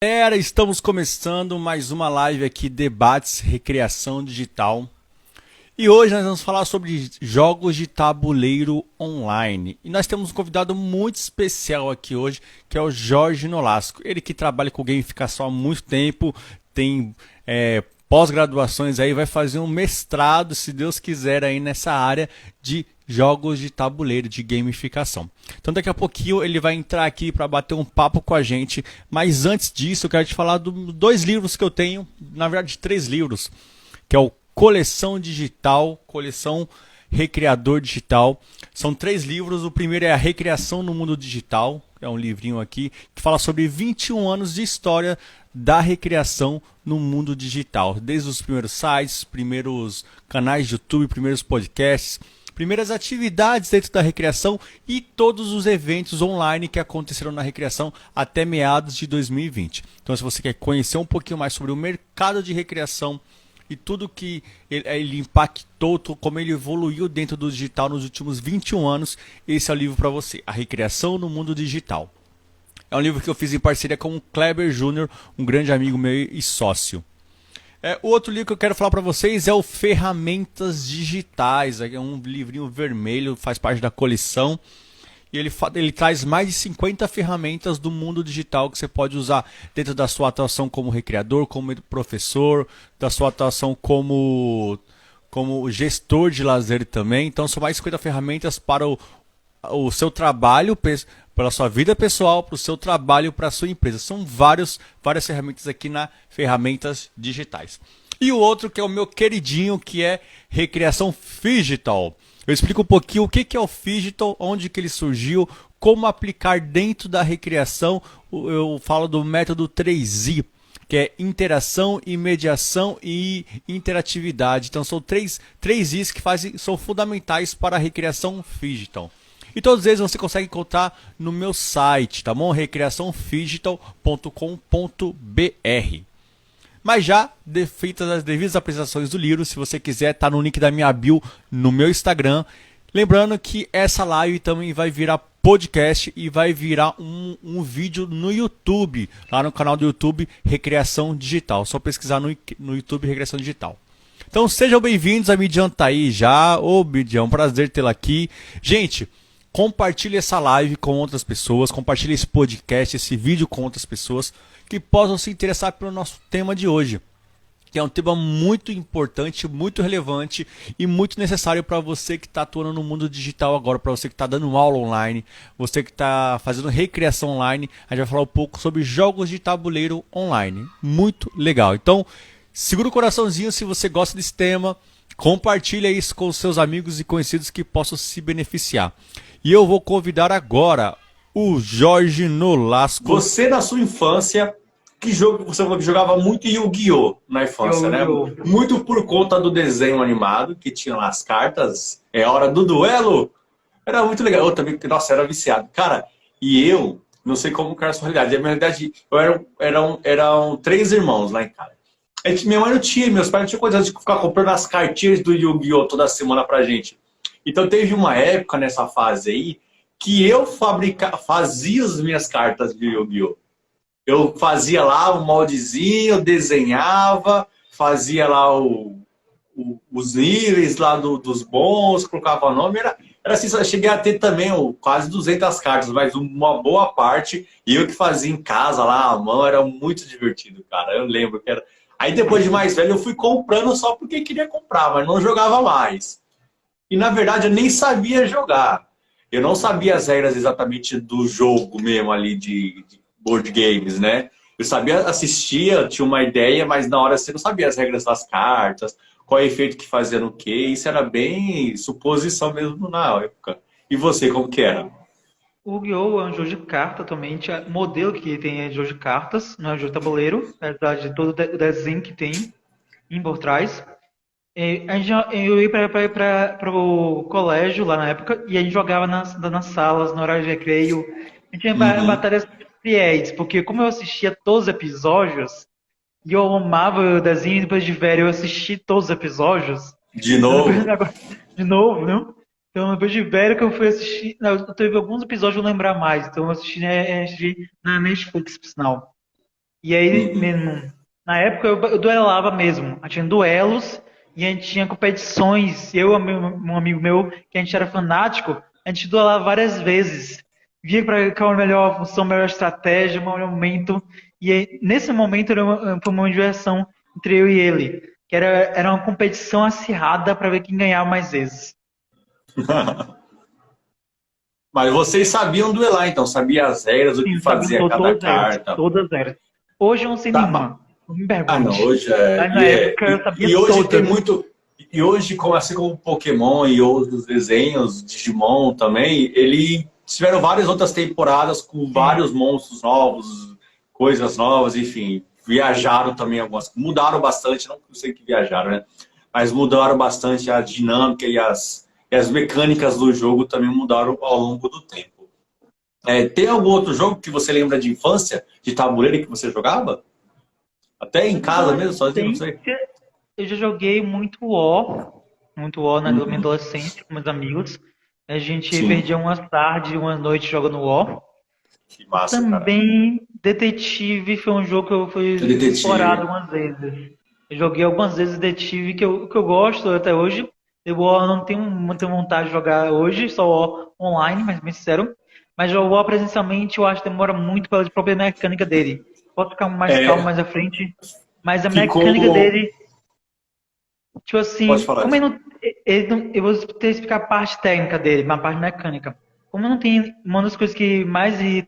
Galera, estamos começando mais uma live aqui, Debates Recreação Digital. E hoje nós vamos falar sobre jogos de tabuleiro online. E nós temos um convidado muito especial aqui hoje, que é o Jorge Nolasco. Ele que trabalha com gamificação há muito tempo, tem pós-graduações aí, vai fazer um mestrado, se Deus quiser, aí nessa área de jogos de tabuleiro, de gamificação. Então daqui a pouquinho ele vai entrar aqui para bater um papo com a gente, mas antes disso eu quero te falar dos dois livros que eu tenho, na verdade 3 livros, que é o Coleção Digital, Coleção Recreador Digital. São 3 livros, o primeiro é A Recreação no Mundo Digital, é um livrinho aqui, que fala sobre 21 anos de história da recreação no mundo digital, desde os primeiros sites, primeiros canais de YouTube, primeiros podcasts, primeiras atividades dentro da recreação e todos os eventos online que aconteceram na recreação até meados de 2020. Então, se você quer conhecer um pouquinho mais sobre o mercado de recreação e tudo que ele impactou, como ele evoluiu dentro do digital nos últimos 21 anos, esse é o livro para você, A Recreação no Mundo Digital. É um livro que eu fiz em parceria com o Kleber Júnior, um grande amigo meu e sócio. O outro livro que eu quero falar para vocês é o Ferramentas Digitais. É um livrinho vermelho, faz parte da coleção. E ele traz mais de 50 ferramentas do mundo digital que você pode usar dentro da sua atuação como recreador, como professor, da sua atuação como gestor de lazer também. Então são mais de 50 ferramentas para o seu trabalho, pela sua vida pessoal, para o seu trabalho, para a sua empresa. São várias ferramentas aqui na Ferramentas Digitais. E o outro que é o meu queridinho, que é Recreação Phygital. Eu explico um pouquinho o que é o Phygital, onde que ele surgiu, como aplicar dentro da recreação. Eu falo do método 3I, que é interação, imediação e interatividade. Então são três Is que são fundamentais para a recreação Phygital. E todos eles você consegue encontrar no meu site, tá bom? recreaçãophygital.com.br. Mas já feitas as devidas apresentações do livro, se você quiser, tá no link da minha bio no meu Instagram. Lembrando que essa live também vai virar podcast e vai virar um vídeo no YouTube, lá no canal do YouTube Recreação Digital. Só pesquisar no YouTube Recreação Digital. Então sejam bem-vindos, a Midian tá aí já. Ô Midian, um prazer tê-la aqui. Gente, compartilhe essa live com outras pessoas, compartilhe esse podcast, esse vídeo com outras pessoas que possam se interessar pelo nosso tema de hoje, que é um tema muito importante, muito relevante e muito necessário para você que está atuando no mundo digital agora, para você que está dando aula online, você que está fazendo recreação online. A gente vai falar um pouco sobre jogos de tabuleiro online. Muito legal. Então, segura o coraçãozinho se você gosta desse tema, compartilha isso com os seus amigos e conhecidos que possam se beneficiar. E eu vou convidar agora o Jorge Nolasco. Você, na sua infância, que jogo você jogava muito Yu-Gi-Oh! Na infância, né? Muito por conta do desenho animado, que tinha lá as cartas. É hora do duelo. Era muito legal. Eu também, nossa, era viciado. Cara, e eu, não sei como que era a sua realidade. A minha realidade, eram 3 irmãos lá em casa. Minha mãe não tinha, meus pais não tinham coisa de ficar comprando as cartinhas do Yu-Gi-Oh! Toda semana pra gente. Então teve uma época nessa fase aí que eu fazia as minhas cartas de Yu-Gi-Oh! Eu fazia lá o moldezinho, desenhava, fazia lá os níveis lá dos bons, colocava nome. Era assim, eu cheguei a ter também quase 200 cartas, mas uma boa parte eu que fazia em casa lá à mão. Era muito divertido, cara. Eu lembro que era. Aí depois de mais velho eu fui comprando só porque queria comprar, mas não jogava mais. E na verdade eu nem sabia jogar. Eu não sabia as regras exatamente do jogo mesmo ali de board games, né? Eu sabia assistir, eu tinha uma ideia, mas na hora você não sabia as regras das cartas, qual é o efeito que fazia no quê. Isso era bem suposição mesmo na época. E você, como que era? O Yu-Gi-Oh! É um jogo de carta também. O modelo que tem é jogo de cartas, não é jogo de tabuleiro. É verdade, todo o desenho que tem por trás. Eu ia para o colégio lá na época e a gente jogava nas salas, no horário de recreio. A gente tinha batalhas fiéis, porque como eu assistia todos os episódios, e eu amava o desenho, depois de velho eu assisti todos os episódios. De novo? De novo, não? Então depois de velho que eu fui assistir, eu teve alguns episódios eu lembrar mais, então eu assisti na Netflix, por sinal. E aí, Uhum. na época eu duelava mesmo. A gente tinha duelos e a gente tinha competições. Eu e um amigo meu, que a gente era fanático, a gente duelava várias vezes. Via para qual a melhor função, a melhor estratégia, o melhor momento. E aí, nesse momento foi uma diversão entre eu e ele. Que era uma competição acirrada para ver quem ganhava mais vezes. Mas vocês sabiam duelar, então, sabia as regras, o que Sim, sabendo fazia cada carta. todas eras. Hoje eu não sei Tá, nenhuma. Não me ah, não, pergunte. hoje é. Mas na época eu sabia E hoje tem todas. muito. E hoje, como assim como Pokémon e outros desenhos, Digimon também, ele tiveram várias outras temporadas com Sim. vários monstros novos, coisas novas, enfim. Viajaram também algumas. Mudaram bastante, não sei que viajaram, né? Mas mudaram bastante a dinâmica e as mecânicas do jogo também mudaram ao longo do tempo. É, tem algum outro jogo que você lembra de infância, de tabuleiro que você jogava? Até em casa mesmo, sozinho, não sei. Adolescência, eu já joguei muito War na minha Uhum. adolescência com meus amigos. A gente Sim, perdia umas tardes, umas noites jogando War. que massa, cara. Também Detetive foi um jogo que eu fui explorado Detetive. algumas vezes. Eu joguei algumas vezes Detetive que eu gosto até hoje. Eu War não tenho muita vontade de jogar hoje, só War online, mas bem sincero. Mas o War presencialmente eu acho que demora muito pela própria mecânica dele. Posso ficar mais calmo É, mais à frente, mas a mecânica ficou. dele, tipo Pode assim, falar. como eu vou ter que explicar a parte técnica dele, mas a parte mecânica. Como não tem, uma das coisas que mais e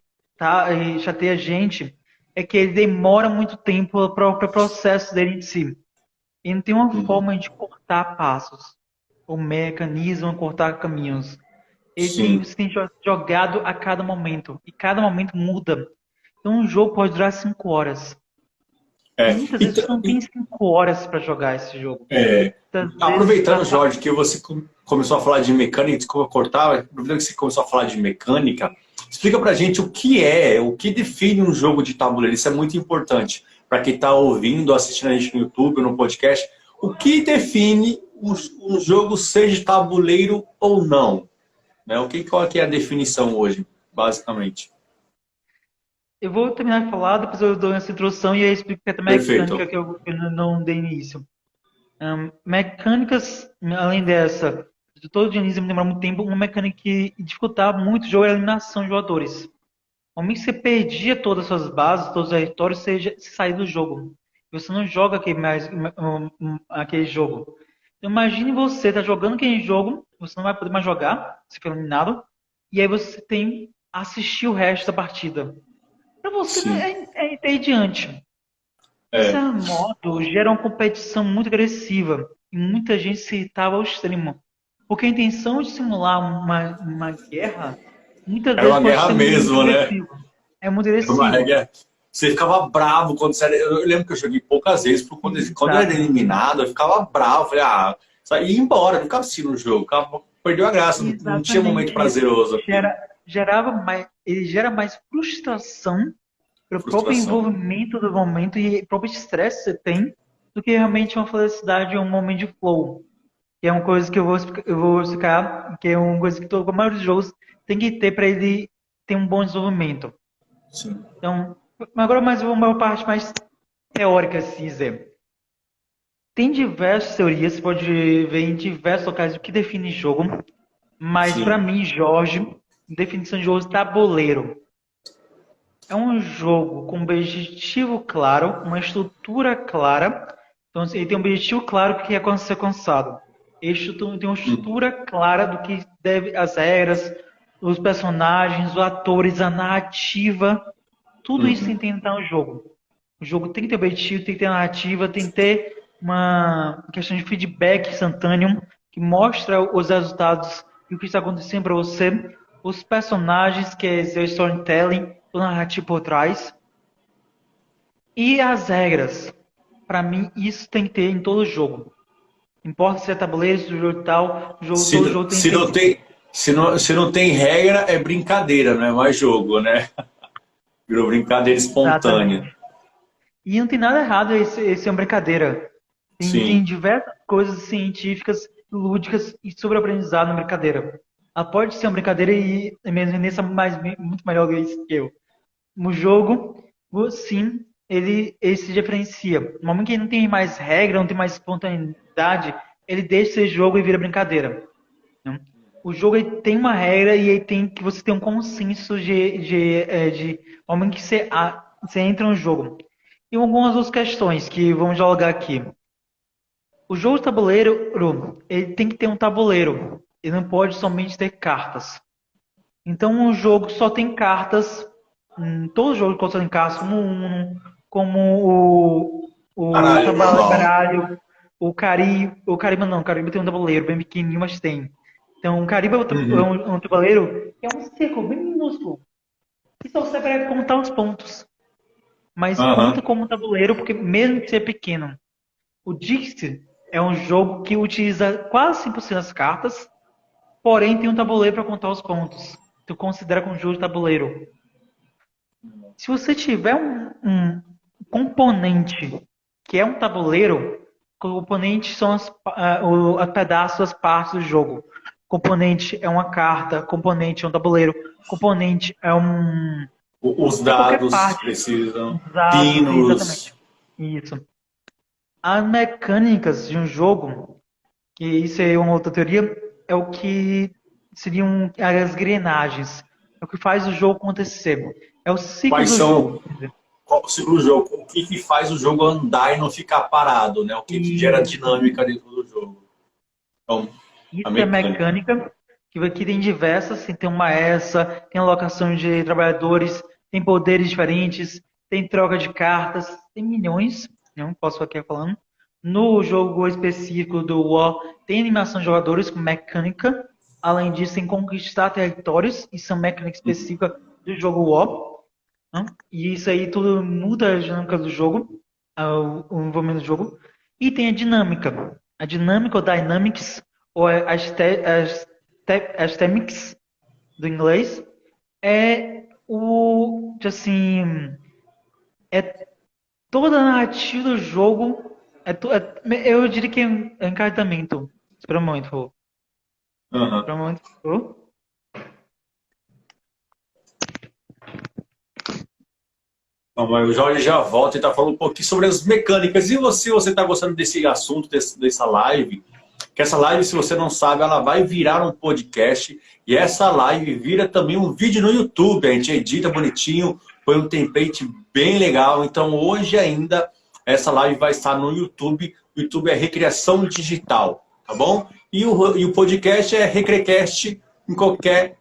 chateia a gente é que ele demora muito tempo para o próprio processo dele em si. Ele não tem uma Uhum. forma de cortar passos, ou mecanismo de cortar caminhos. Sim. Você tem jogado a cada momento, e cada momento muda. Então um jogo pode durar 5 horas. E É. muitas vezes você não tem 5 horas para jogar esse jogo. É, Muitas vezes aproveitando, Jorge, que você começou a falar de mecânica, desculpa cortar, mas aproveitando que você começou a falar de mecânica, explica pra gente o que define um jogo de tabuleiro. Isso é muito importante para quem está ouvindo, assistindo a gente no YouTube, no podcast. O que define um jogo ser de tabuleiro ou não? Né? Qual que é a definição hoje, basicamente? eu vou terminar de falar, depois eu dou essa introdução e aí explico a mecânica Perfeito. que eu não dei início. Mecânicas, além dessa, de todo o início me demora muito tempo, uma mecânica que dificultava muito o jogo era a eliminação de jogadores. No momento que você perdia todas as suas bases, todos os territórios, você saía do jogo. Você não joga aquele jogo. Então, imagine você tá jogando aquele jogo, você não vai poder mais jogar, você foi eliminado, e aí você tem que assistir o resto da partida. Para você Sim. é entediante. Esse É. modo gera uma competição muito agressiva e muita gente se irritava ao extremo. Porque a intenção de simular uma guerra muitas Era vezes uma pode guerra ser muito mesmo, né? agressivo. É muito Era uma agressivo. regra. Você ficava bravo quando você era. Eu lembro que eu joguei poucas vezes, porque quando eu era Exatamente. eliminado, eu ficava bravo. Falei, ah, só ia embora, não ficava assistindo o jogo. Perdeu a graça, não tinha momento Exatamente. prazeroso aquilo. Ele gera mais frustração pelo próprio Frustração. envolvimento do momento e próprio estresse que você tem do que realmente uma felicidade ou um momento de flow. Que é uma coisa que eu vou explicar, que é uma coisa que a maioria dos jogos tem que ter para ele ter um bom desenvolvimento. Sim. Então, agora mais uma parte mais teórica, se dizer. Tem diversas teorias, você pode ver em diversos locais o que define jogo, mas para Sim. mim, Jorge, definição de jogo de tabuleiro. É um jogo com um objetivo claro, uma estrutura clara. Então, ele tem um objetivo claro que é ser alcançado. Ele tem uma Hum. estrutura clara do que deve, as regras, os personagens, os atores, a narrativa. Tudo isso tem Uhum. que entrar no jogo. O jogo tem que ter objetivo, tem que ter narrativa, tem que ter uma questão de feedback instantâneo que mostra os resultados e o que está acontecendo para você, os personagens, que é seu storytelling, o narrativo por trás, e as regras. Para mim, isso tem que ter em todo jogo. Não importa se é tabuleiro, se é jogo tal, todo jogo tem que Se ter não isso. tem, se não tem regra, é brincadeira, não é mais jogo, né? Virou brincadeira Exatamente. espontânea. E não tem nada errado esse é uma brincadeira. Tem Sim. diversas coisas científicas, lúdicas e sobre aprendizado na brincadeira. Ela pode ser uma brincadeira e mesmo nessa muito melhor que eu. No jogo, sim, ele se diferencia. No momento que ele não tem mais regra, não tem mais espontaneidade, ele deixa esse jogo e vira brincadeira. Né? O jogo ele tem uma regra e ele tem que você ter um consenso de momento que você entra no jogo. E algumas outras questões que vamos jogar aqui. O jogo de tabuleiro, ele tem que ter um tabuleiro. Ele não pode somente ter cartas. Então o jogo só tem cartas. Todos os jogos só tem cartas, como o Uno, como o baralho, o Caribe não, o Caribe tem um tabuleiro bem pequenininho, mas tem. Então o Caribe é um tabuleiro que é um círculo bem minúsculo. E só serve para contar os pontos. Mas conta como um tabuleiro, porque mesmo que seja pequeno. O Dixie é um jogo que utiliza quase 100% das cartas, porém tem um tabuleiro para contar os pontos. Tu considera como um jogo de tabuleiro. Se você tiver um componente que é um tabuleiro, componentes são os pedaços, as partes do jogo. Componente é uma carta, componente é um tabuleiro, componente é um... Os dados precisam, pinos... Exatamente. Isso. As mecânicas de um jogo, que isso é uma outra teoria, é o que seriam as engrenagens. É o que faz o jogo acontecer. É o ciclo do jogo. Qual o ciclo do jogo? O que faz o jogo andar e não ficar parado, né? O que gera dinâmica dentro do jogo. Então, isso é mecânica, que aqui tem diversas, tem uma tem alocação de trabalhadores, tem poderes diferentes, tem troca de cartas, tem milhões, não posso aqui falando. No jogo específico do War, tem animação de jogadores com mecânica, além disso tem conquistar territórios, isso é mecânica específica do jogo War. E isso aí tudo muda a dinâmica do jogo, o envolvimento do jogo. E tem a dinâmica. A dinâmica ou dynamics, ou aesthetics do inglês, é é toda a narrativa do jogo, eu diria que é encantamento. Espera um momento, por favor. Espera um momento, por favor. O Jorge já volta e está falando um pouquinho sobre as mecânicas. E você está gostando desse assunto, dessa live? Que essa live, se você não sabe, ela vai virar um podcast. E essa live vira também um vídeo no YouTube. A gente edita bonitinho, põe um template bem legal. Então hoje ainda essa live vai estar no YouTube. O YouTube é Recriação Digital, tá bom? E o podcast é Recrecast em qualquer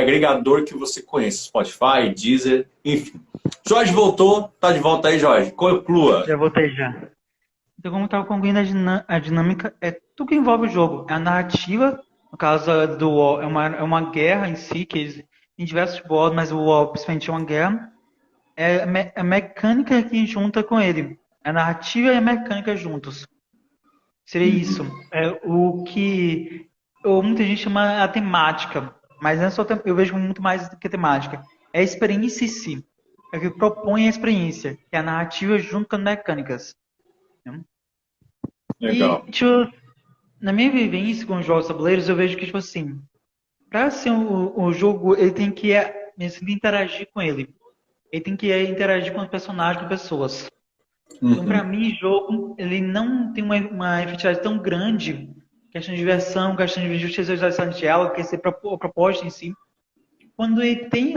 agregador que você conheça. Spotify, Deezer, enfim. Jorge voltou, tá de volta aí, Jorge. Conclua. Já voltei já. Então, como eu estava concluindo, a dinâmica é tudo que envolve o jogo. É a narrativa, no caso do War, é uma guerra em si, que tem diversos modos, mas o War principalmente é uma guerra. É a mecânica que junta com ele. A narrativa e a mecânica juntos. Seria isso. É o que muita gente chama a temática, mas não é só eu vejo muito mais do que temática. É a experiência em si. É o que propõe a experiência, que é a narrativa junto com as mecânicas. Legal. E, na minha vivência com os jogos tabuleiros, eu vejo que, assim, para ser o jogo, ele tem que interagir com ele. Ele tem que interagir com os personagens, com pessoas. Então, para mim, o jogo, ele não tem uma efetividade tão grande, questão de diversão, questão de justiça de diálogo, que é a proposta em si. Quando ele tem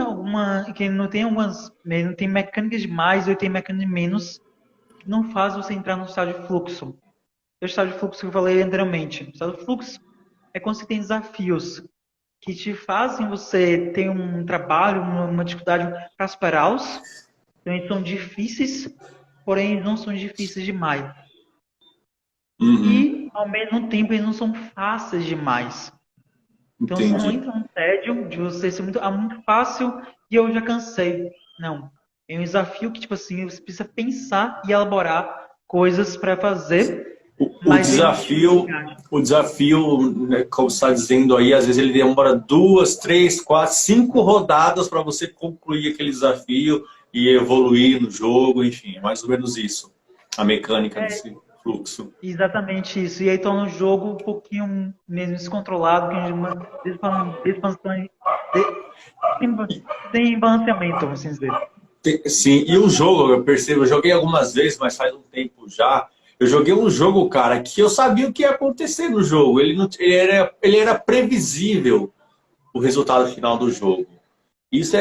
que ele não tem mecânicas demais, ou ele tem mecânicas de menos, que não faz você entrar no estado de fluxo. O estado de fluxo que eu falei anteriormente. O estado de fluxo é quando você tem desafios que te fazem você ter um trabalho, uma dificuldade para superá-los. Então, eles são difíceis, porém não são difíceis demais. E, ao mesmo tempo, eles não são fáceis demais. Então, você não entra num tédio de você ser muito fácil e eu já cansei. Não. É um desafio que, tipo assim, você precisa pensar e elaborar coisas para fazer. O desafio, né, como você está dizendo aí, às vezes ele demora 2, 3, 4, 5 rodadas para você concluir aquele desafio e evoluir no jogo, enfim, é mais ou menos isso. A mecânica desse fluxo. Exatamente isso. E aí torna o jogo um pouquinho mesmo descontrolado, sem balanceamento, vamos dizer. Sim, e o jogo, eu percebo, eu joguei algumas vezes, mas faz um tempo já. Eu joguei um jogo, cara, que eu sabia o que ia acontecer no jogo. Ele era previsível, o resultado final do jogo. Isso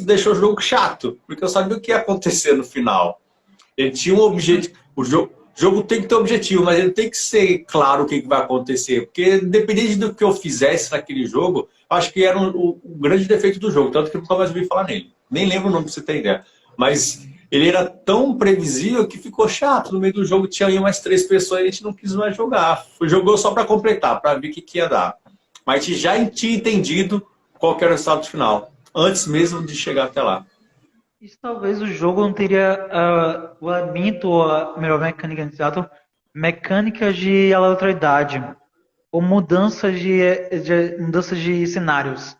deixou o jogo chato, porque eu sabia o que ia acontecer no final. Ele tinha um objetivo. O jogo tem que ter um objetivo, mas ele tem que ser claro o que vai acontecer. Porque, independente do que eu fizesse naquele jogo, eu acho que era o grande defeito do jogo. Tanto que eu nunca mais ouvi falar nele. Nem lembro o nome pra você ter ideia. Mas ele era tão previsível que ficou chato. No meio do jogo tinha aí mais 3 pessoas e a gente não quis mais jogar. Jogou só para completar, para ver o que ia dar. Mas a gente já tinha entendido qual que era o resultado final. Antes mesmo de chegar até lá. Isso talvez o jogo não teria o elemento, ou a melhor mecânica exato, mecânicas de aleatoriedade, ou mudanças de cenários.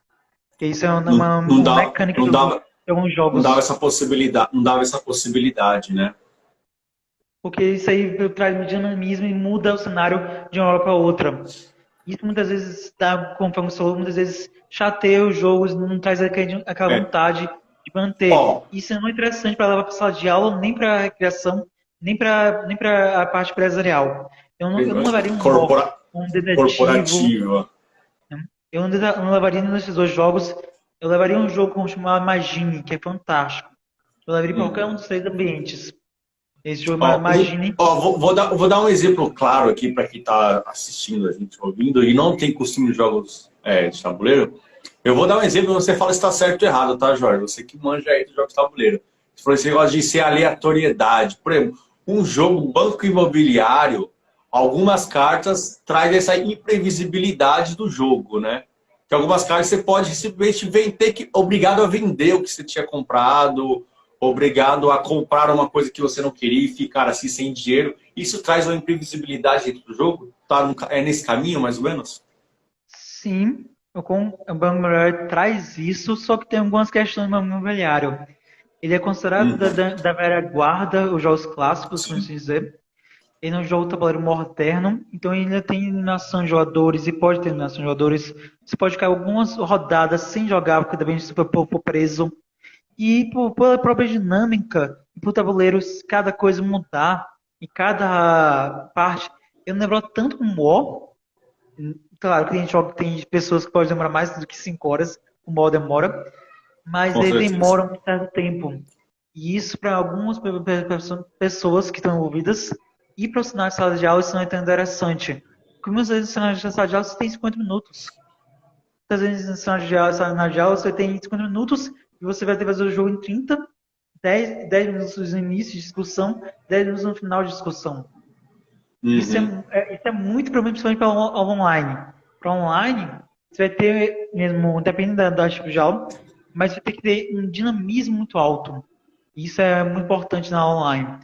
Que isso é uma mecânica Não dava, de alguns não jogos. dava essa possibilidade, não dava essa possibilidade, né? Porque isso aí traz um dinamismo e muda o cenário de uma hora para outra. Isso muitas vezes dá, conforme você falou, muitas vezes chateia os jogos, não traz aquela É. vontade de manter. Ó, Isso não é interessante para levar para a sala de aula, nem para a recreação, nem para a parte empresarial. Eu não levaria um corpora- um detetive, corporativa. eu não levaria nesses dois jogos. Eu levaria um jogo como chamado Imagine, que é fantástico. Eu levaria para qualquer um dos 3 ambientes. Esse jogo Imagine. Vou dar um exemplo claro aqui para quem está assistindo, a gente ouvindo, e não tem costume de jogos de tabuleiro. Eu vou dar um exemplo, você fala se está certo ou errado, tá, Jorge? Você que manja aí dos jogos de tabuleiro. Você falou esse negócio de ser aleatoriedade. Por exemplo, um jogo banco imobiliário, algumas cartas traz essa imprevisibilidade do jogo, né? Que algumas cartas você pode simplesmente obrigado a vender o que você tinha comprado, obrigado a comprar uma coisa que você não queria e ficar assim sem dinheiro. Isso traz uma imprevisibilidade dentro do jogo? É nesse caminho, mais ou menos? Sim, o Banco Imobiliário traz isso, só que tem algumas questões no Banco Imobiliário. Ele é considerado da velha guarda, os jogos clássicos, por assim dizer. Ele é um jogo tabuleiro moderno, então ele ainda tem eliminação de jogadores e pode ter eliminação de jogadores. Você pode ficar algumas rodadas sem jogar, porque também super pouco preso. E pela própria dinâmica, por tabuleiro, cada coisa mudar, e cada parte. Eu não lembro tanto como o Claro que tem pessoas que podem demorar mais do que 5 horas, o MO demora, mas Com ele certeza. demora um certo tempo. E isso para algumas pessoas que estão envolvidas e para o cenário de sala de aula isso não é tão interessante. Porque muitas vezes no cenário de sala de aula você tem 50 minutos. Muitas vezes no cenário de aula você tem 50 minutos e você vai ter que fazer o jogo em 30, 10 minutos no início de discussão, 10 minutos no final de discussão. Isso é muito problema, principalmente para online. Para online, você vai ter, mesmo, dependendo da tipo de aula, mas você vai ter que ter um dinamismo muito alto. Isso é muito importante na online.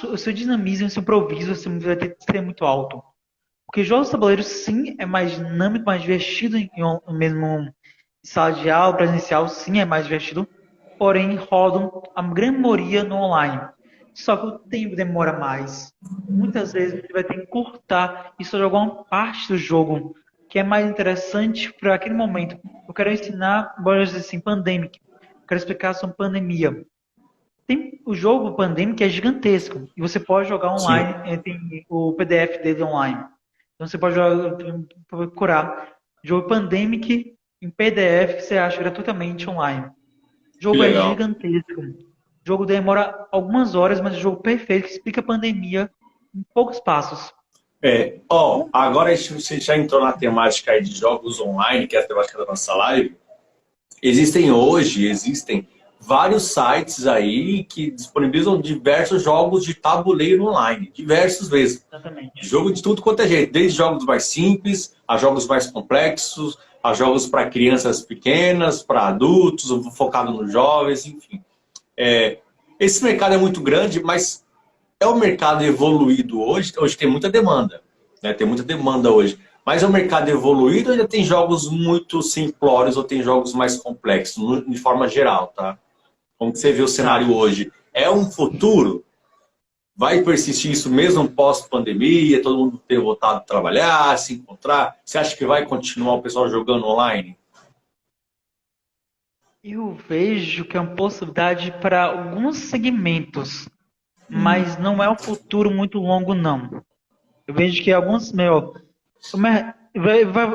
O seu dinamismo, o seu improviso, você vai ter que ser muito alto. Porque jogos de tabuleiro, sim, é mais dinâmico, mais divertido, mesmo em sala de aula, presencial, sim, é mais divertido. Porém, rodam a grande maioria no online. Só que o tempo demora mais. Muitas vezes você vai ter que cortar e só jogar uma parte do jogo que é mais interessante para aquele momento. Eu quero ensinar, bora dizer assim, Pandemic. Eu quero explicar sobre pandemia. Tem o jogo Pandemic é gigantesco e você pode jogar online. Tem o PDF dele online. Então você pode procurar jogo Pandemic em PDF que você acha gratuitamente online. O jogo é gigantesco. O jogo demora algumas horas, mas é um jogo perfeito que explica a pandemia em poucos passos. Agora você já entrou na temática aí de jogos online, que é a temática da nossa live. Existem vários sites aí que disponibilizam diversos jogos de tabuleiro online, diversos vezes. Exatamente. Jogo de tudo quanto é jeito, desde jogos mais simples, a jogos mais complexos, a jogos para crianças pequenas, para adultos, focado nos jovens, enfim. Esse mercado é muito grande, mas é um mercado evoluído hoje. Hoje tem muita demanda, né? Tem muita demanda hoje. Mas é um mercado evoluído ou ainda tem jogos muito simplórios ou tem jogos mais complexos, de forma geral, tá? Como você vê o cenário hoje? É um futuro? Vai persistir isso mesmo pós-pandemia? Todo mundo ter voltado a trabalhar, se encontrar? Você acha que vai continuar o pessoal jogando online? Eu vejo que é uma possibilidade para alguns segmentos, Hum, mas não é um futuro muito longo, não. Eu vejo que alguns, eu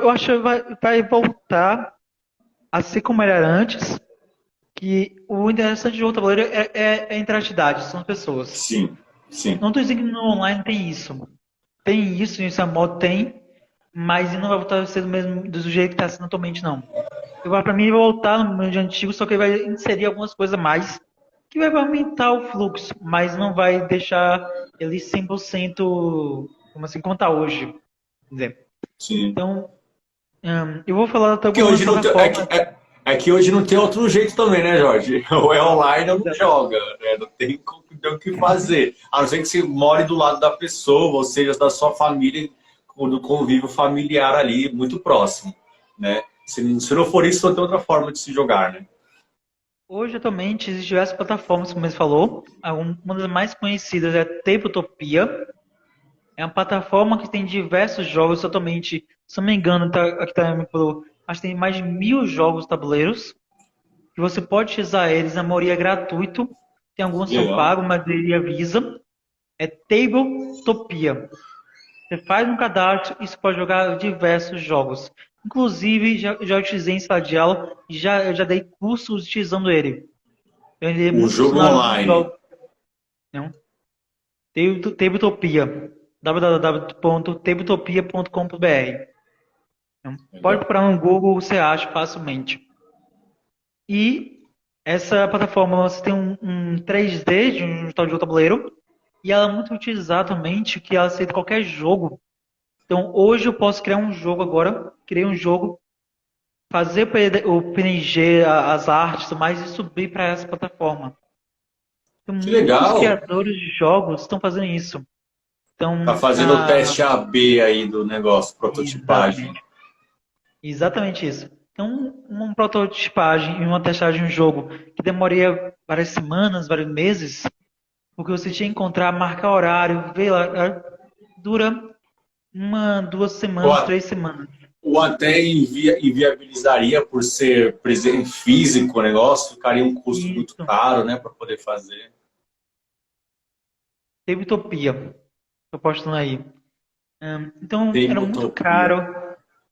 acho que vai voltar a ser como era antes, que o interessante do jogo tabuleiro é a interatividade, são as pessoas. sim, sim, Não estou dizendo que no online tem isso. Tem isso é modo tem, mas não vai voltar a ser do mesmo do jeito que está sendo atualmente, não. Para mim, vai voltar no mundo antigo, só que vai inserir algumas coisas a mais, que vai aumentar o fluxo, mas não vai deixar ele 100% como assim, como está hoje. Quer dizer. sim. Então, eu vou falar de Que algumas hoje não tem, plataformas. é que hoje não tem outro jeito também, né, Jorge? Ou é online ou não joga, né? Não tem o que fazer. A não ser que você more do lado da pessoa, ou seja, da sua família, no convívio familiar ali, muito próximo, né? Se não for isso, não tem outra forma de se jogar, né? Hoje, atualmente, existem diversas plataformas, como você falou. Uma das mais conhecidas é a Tabletopia. É uma plataforma que tem diversos jogos totalmente. Se não me engano, aqui tá, me falou, acho que tem mais de 1.000 jogos tabuleiros. Que você pode utilizar eles, a maioria é gratuito. Tem alguns que são Legal. pagos, mas ele avisa. É Tabletopia. Você faz um cadastro e você pode jogar diversos jogos. Inclusive, já utilizei em sala de aula e já dei cursos utilizando ele. Eu dei Um muitos jogo funcionários dos online. jogos. Não? Tabletopia. www.tabletopia.com.br. Pode Legal. procurar no Google, você acha facilmente. E essa plataforma você tem um 3D de um tal de tabuleiro. E ela é muito utilizada atualmente, que ela aceita qualquer jogo. Então hoje eu posso criar um jogo agora. Criei um jogo, fazer o PNG, as artes e tudo mais e subir para essa plataforma. Então, Que muitos legal. criadores de jogos estão fazendo isso. Tá Então, fazendo o teste AB aí do negócio, prototipagem. exatamente. Exatamente isso. Então, uma prototipagem e uma testagem de um jogo que demoraria várias semanas, vários meses, porque você tinha que encontrar, marcar horário, ver lá, dura 1, 2 semanas, Ou, 3 semanas. ou até inviabilizaria por ser presente físico o negócio, ficaria um custo muito Isso. caro, né, para poder fazer. Teve Utopia, tô postando aí. Então, Tem era muito utopia. caro,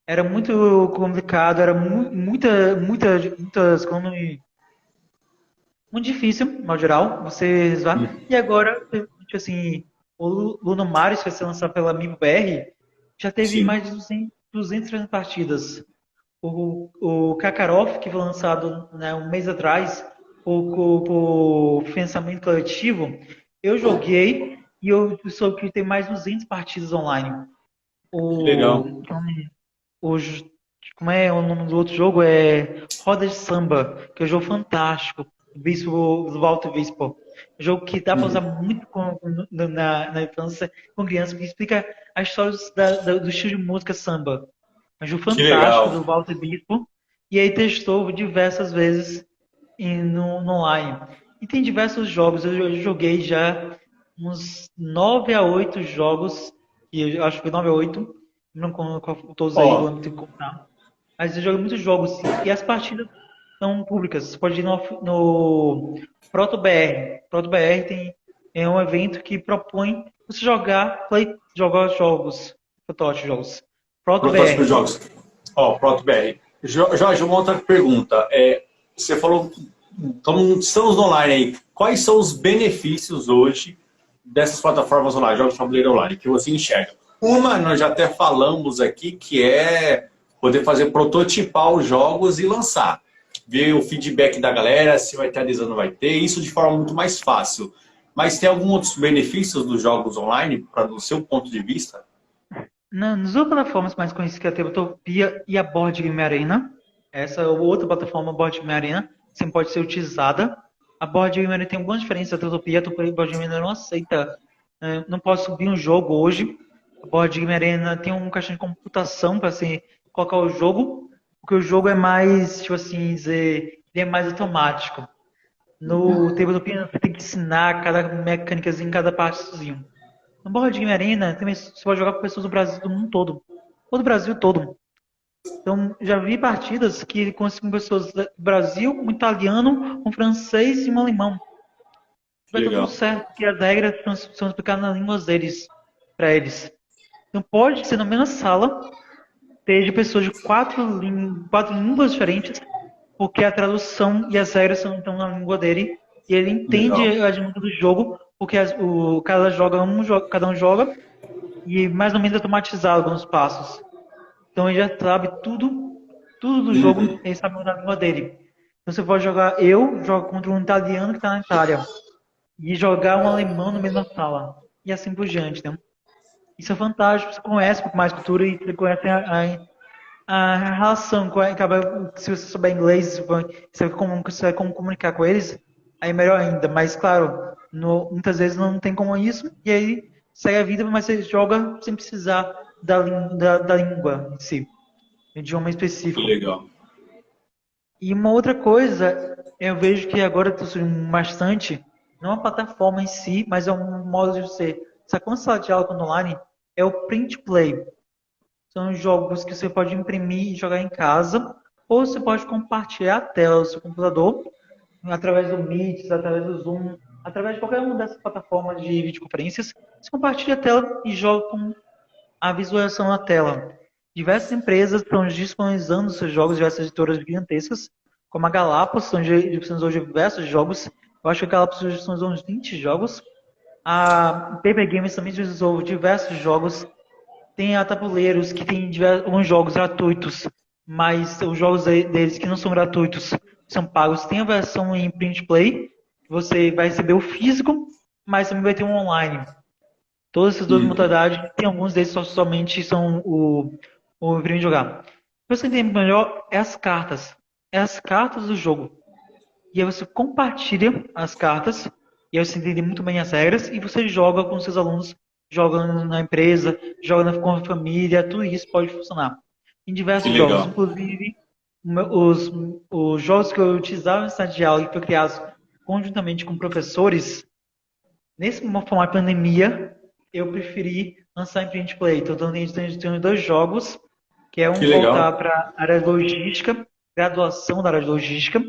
era muito complicado, era muitas, muito difícil, no geral, você usar. E agora, tipo assim, o Luno Maris, que vai ser lançado pela Amiibo BR, já teve Sim. mais de 200 300 partidas. O Kakarot, que foi lançado, né, um mês atrás, por financiamento coletivo, eu joguei e eu soube que tem mais 200 partidas online. Que legal. O, como é o nome do outro jogo? É Roda de Samba, que é um jogo fantástico. Bispo, do Walter Bispo. Um jogo que dá para usar Uhum. muito na infância com criança, que explica a história do estilo de música samba. É um jogo Que fantástico legal. do Walter Bispo. E aí testou diversas vezes no online. E tem diversos jogos. Eu joguei já uns 9 a 8 jogos. E eu acho que foi 9 a 8. Não com todos aí, Ó, vou ter que contar. Mas eu jogo muitos jogos. E as partidas são públicas. Você pode ir no ProtoBR. ProtoBR é um evento que propõe você jogar jogos. Protótipos jogos. protótipo de ProtoBR. jogos. Ó, pronto, BR. Jorge, uma outra pergunta. Você falou, estamos online aí. Quais são os benefícios hoje dessas plataformas online, jogos de tabuleiro online, que você enxerga? Uma, nós já até falamos aqui, que é poder fazer prototipar os jogos e lançar. Ver o feedback da galera, se vai ter adesão ou não vai ter, isso de forma muito mais fácil. Mas tem alguns outros benefícios dos jogos online, do seu ponto de vista? Nas duas plataformas mais conhecidas, que é a Tabletopia e a Board Game Arena, essa é outra plataforma, Board Game Arena, sempre pode ser utilizada. A Board Game Arena tem algumas diferenças da Tabletopia, a Board Game Arena não aceita, não pode subir um jogo hoje. A Board Game Arena tem um caixinha de computação para assim, colocar o jogo, porque o jogo é mais, tipo assim, dizer, ele é mais automático. No Tabletopia você tem que ensinar cada mecânica em cada partezinho. No Board Game Arena, também você pode jogar com pessoas do Brasil, do mundo todo. Ou do Brasil todo. Então, já vi partidas que com pessoas do Brasil, um italiano, um francês e um alemão. Que Vai tudo legal. certo, porque as regras são explicadas nas línguas deles, para eles. Então, pode ser na mesma sala, ter pessoas de quatro línguas diferentes, porque a tradução e as regras estão na língua dele, e ele entende Legal. a dinâmica do jogo, porque cada um joga, e mais ou menos automatizado alguns passos. Então ele já sabe tudo do jogo, Uhum. ele sabe na língua dele. Então você pode jogar, eu jogo contra um italiano que está na Itália, e jogar um alemão na mesma sala, e assim por diante, né? Isso é fantástico, você conhece um pouco mais cultura e você conhece a relação, se você souber inglês, se você souber como comunicar com eles, aí melhor ainda. Mas, claro, muitas vezes não tem como isso, e aí segue a vida, mas você joga sem precisar da língua em si, do idioma Que específico. legal. E uma outra coisa, eu vejo que agora está surgindo bastante, não a plataforma em si, mas é um modo de você. Essa console de aula online é o print play. São jogos que você pode imprimir e jogar em casa, ou você pode compartilhar a tela do seu computador através do Meet, através do Zoom, através de qualquer uma dessas plataformas de videoconferências. Você compartilha a tela e joga com a visualização na tela. Diversas empresas estão disponibilizando seus jogos, diversas editoras gigantescas, como a Galápagos, estão disponibilizando diversos jogos. Eu acho que a Galápagos disponibilizou uns 20 jogos. A Paper Games também disponibilizou diversos jogos. Tem a Tabuleiros, que tem alguns jogos gratuitos, mas os jogos deles que não são gratuitos são pagos. Tem a versão em print play, que você vai receber o físico, mas também vai ter um online. Todas essas duas Uhum. modalidades, tem alguns deles somente são o print jogar. Para você entender melhor, é as cartas. É as cartas do jogo. E aí você compartilha as cartas, e aí você entende muito bem as regras, e você joga com seus alunos, joga na empresa, com a família, tudo isso pode funcionar. Em Que diversos jogos, legal. inclusive os, os jogos que eu utilizava em sala de aula e que foi criados conjuntamente com professores, nesse formato de pandemia, eu preferi lançar em print play. Então, tenho dois jogos, que é um Que voltar legal. para a área de logística, graduação da área de logística,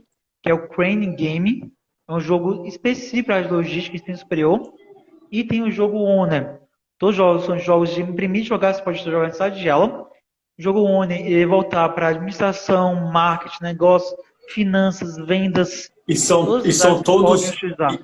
que é o Crane Game. É um jogo específico para a área de logística e ensino superior. E tem o jogo Honor. Todos os jogos são jogos de imprimir e jogar, você pode jogar em sala de aula. O jogo Honor, ele voltar para administração, marketing, negócio, finanças, vendas, E todas as áreas são que você pode todos. utilizar.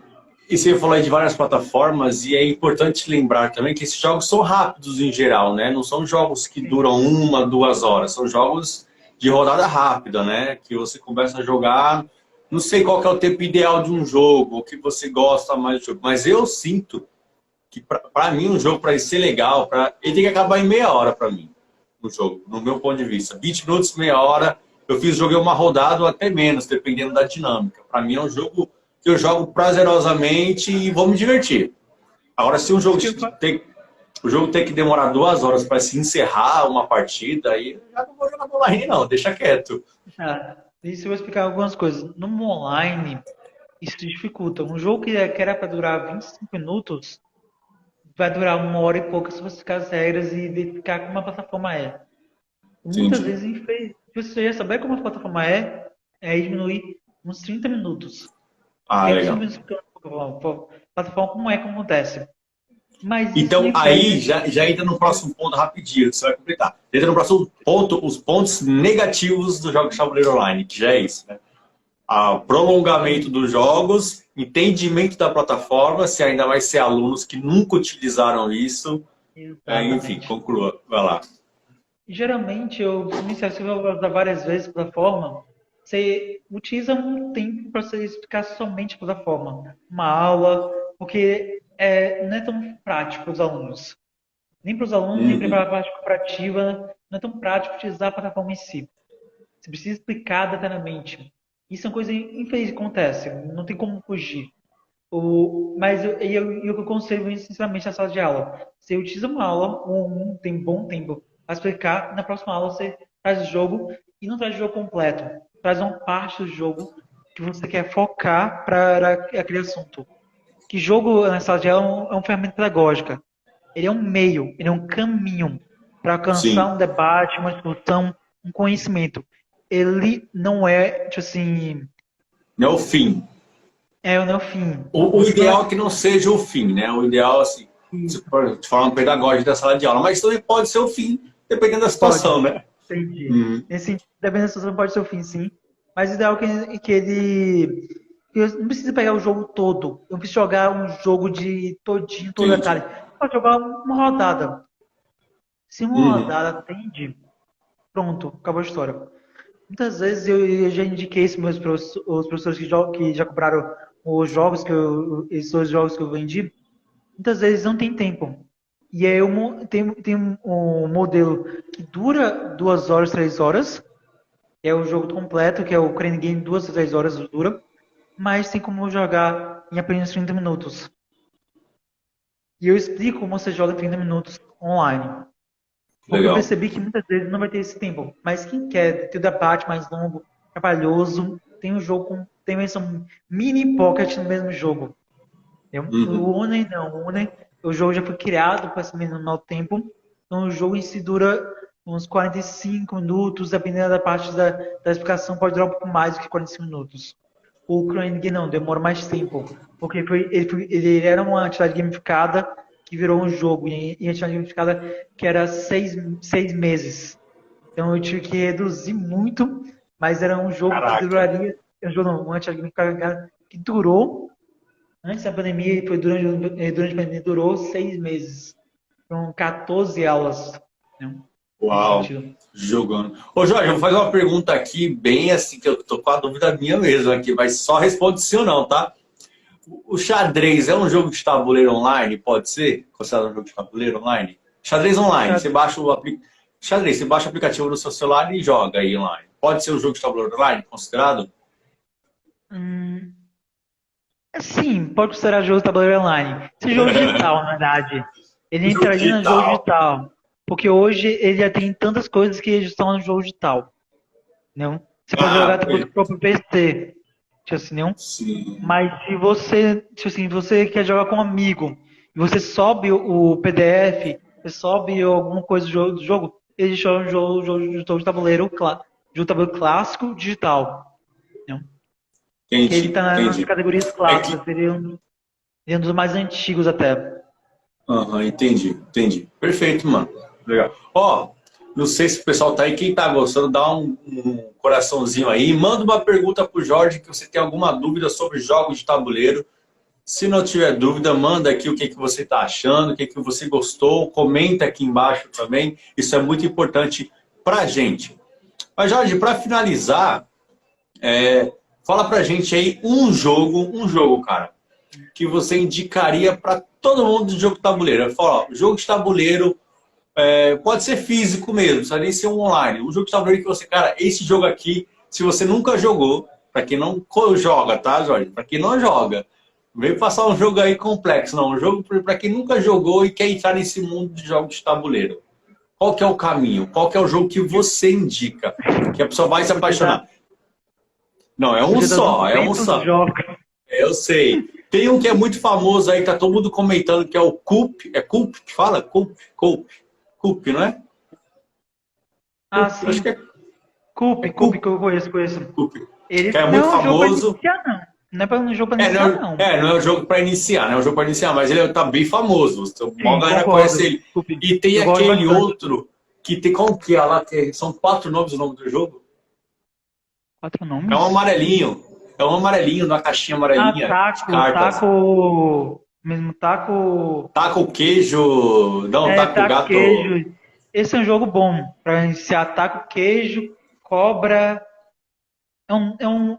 E você falou aí de várias plataformas, e é importante lembrar também que esses jogos são rápidos em geral, né? Não são jogos que Sim. duram 1, 2 horas, são jogos de rodada rápida, né? Que você começa a jogar. Não sei qual que é o tempo ideal de um jogo, o que você gosta mais do jogo, mas eu sinto que para mim um jogo para ser legal, ele tem que acabar em meia hora para mim, no jogo, no meu ponto de vista. 20 minutos, meia hora, joguei uma rodada ou até menos, dependendo da dinâmica. Para mim é um jogo que eu jogo prazerosamente e vou me divertir. Agora, se Isso que eu o jogo tem que demorar 2 horas para se encerrar uma partida, aí eu já não vou jogar online, não, deixa quieto. isso eu vou explicar algumas coisas. No online, isso dificulta. Um jogo que era para durar 25 minutos, vai durar uma hora e pouco se você ficar as regras e verificar como a plataforma é. Muitas Entendi. vezes, se você já saber como a plataforma é diminuir uns 30 minutos. Ah, 30 legal. minutos explicando a plataforma como é que acontece. Mas isso não Então, aí impede. já entra no próximo ponto rapidinho, que você vai completar. Entra no próximo ponto, os pontos negativos do jogo de tabuleiro online, que já é isso, né? Prolongamento dos jogos, entendimento da plataforma, se ainda vai ser alunos que nunca utilizaram isso, enfim, Exatamente. conclua, vai lá. Geralmente, se eu vou usar várias vezes a plataforma, você utiliza um tempo para você explicar somente a plataforma. Uma aula, porque não é tão prático para os alunos. Nem para os alunos, nem para Uhum. a parte cooperativa, não é tão prático utilizar a plataforma em si. Você precisa explicar detalhadamente. Isso é uma coisa infeliz que acontece, não tem como fugir. Mas eu aconselho sinceramente na sala de aula. Você utiliza uma aula, tem bom tempo para explicar, na próxima aula você traz o jogo e não traz o jogo completo. Traz uma parte do jogo que você quer focar para aquele assunto. Que jogo na sala de aula é uma ferramenta pedagógica. Ele é um meio, ele é um caminho para alcançar Sim. um debate, uma discussão, um conhecimento. Ele não é, tipo assim, Não é o fim. não é o fim. O ideal é que não seja o fim, né? O ideal, assim, se for de forma pedagógica da sala de aula, mas também pode ser o fim, dependendo da situação, né? Entendi. Nesse sentido, dependendo da situação, pode ser o fim, sim. Mas o ideal é que ele. Eu não precisa pegar o jogo todo. Eu não preciso jogar um jogo de todinho, todo Entendi. detalhe. Pode jogar uma rodada. Se uma rodada atende, pronto, acabou a história. Muitas vezes eu já indiquei isso para os professores que já compraram os jogos esses dois jogos que eu vendi. Muitas vezes não tem tempo. E aí tem um modelo que dura 2 horas, 3 horas. É o jogo completo, que é o Crane Game, 2 a 3 horas dura. Mas tem como jogar em apenas 30 minutos. E eu explico como você joga 30 minutos online. Porque eu Legal. percebi que muitas vezes não vai ter esse tempo. Mas quem quer ter o debate mais longo, trabalhoso, tem um jogo com tem versão mini pocket no mesmo jogo. O One não. O jogo já foi criado para esse mesmo tempo. Então o jogo em si dura uns 45 minutos, dependendo da parte da explicação, pode durar um pouco mais do que 45 minutos. O Crane não, demora mais tempo. Porque ele era uma atividade gamificada que virou um jogo. E a atividade gamificada que era 6 meses. Então eu tive que reduzir muito, mas era um jogo Caraca. que duraria. Uma atividade gamificada que durou. Antes da pandemia, durante a pandemia, durou 6 meses. Foram 14 aulas. Né? Uau, jogando. Ô Jorge, eu vou fazer uma pergunta aqui, bem assim, que eu tô com a dúvida minha mesmo aqui, mas só responde sim ou não, tá? O xadrez é um jogo de tabuleiro online? Pode ser considerado um jogo de tabuleiro online? Xadrez online, você baixa xadrez, você baixa o aplicativo no seu celular e joga aí online. Pode ser um jogo de tabuleiro online considerado? Sim, pode considerar jogo de tabuleiro online. Esse jogo digital, na verdade. Ele entraria no jogo digital. Porque hoje ele já tem tantas coisas que estão no jogo digital. Não? Você pode jogar até pelo próprio PC. Assim, não? Sim. Mas se você quer jogar com um amigo, e você sobe o PDF, você sobe alguma coisa do jogo, ele chama de jogo de tabuleiro, clássico digital. Não? Entendi, ele está nas categorias clássicas, ele é um dos mais antigos até. Entendi. Perfeito, mano. Legal. Ó, não sei se o pessoal tá aí, quem tá gostando, dá um coraçãozinho aí. Manda uma pergunta pro Jorge, que você tem alguma dúvida sobre jogos de tabuleiro. Se não tiver dúvida, manda aqui o que você tá achando, o que você gostou. Comenta aqui embaixo também. Isso é muito importante pra gente. Mas, Jorge, para finalizar, fala pra gente aí um jogo, cara, que você indicaria para todo mundo de jogo de tabuleiro. Eu falo, ó, jogo de tabuleiro pode ser físico mesmo, precisa nem ser um online. Um jogo de tabuleiro que você, cara, esse jogo aqui, se você nunca jogou, para quem não joga, tá, Jorge? Para quem não joga, não veio passar um jogo aí complexo, não. Um jogo para quem nunca jogou e quer entrar nesse mundo de jogos de tabuleiro. Qual que é o caminho? Qual que é o jogo que você indica? Que a pessoa vai se apaixonar? Não, é um só. Eu sei. Tem um que é muito famoso aí, tá todo mundo comentando, que é o Coop. É Coop que fala? Coop, não é? Ah, sim. Acho que é Coop, que eu conheço. Coop. Ele que é muito famoso. Não é um jogo para iniciar, não. Não é um jogo para iniciar, não é um jogo para iniciar, mas ele tá bem famoso. A galera conhece ele. E tem aquele outro que tem, como que é lá? São 4 nomes o nome do jogo? 4 nomes? É um amarelinho. É um amarelinho, na caixinha amarelinha. Taco. Taco queijo. Não, taco gato. Queijo. Esse é um jogo bom para iniciar. Taco queijo, cobra.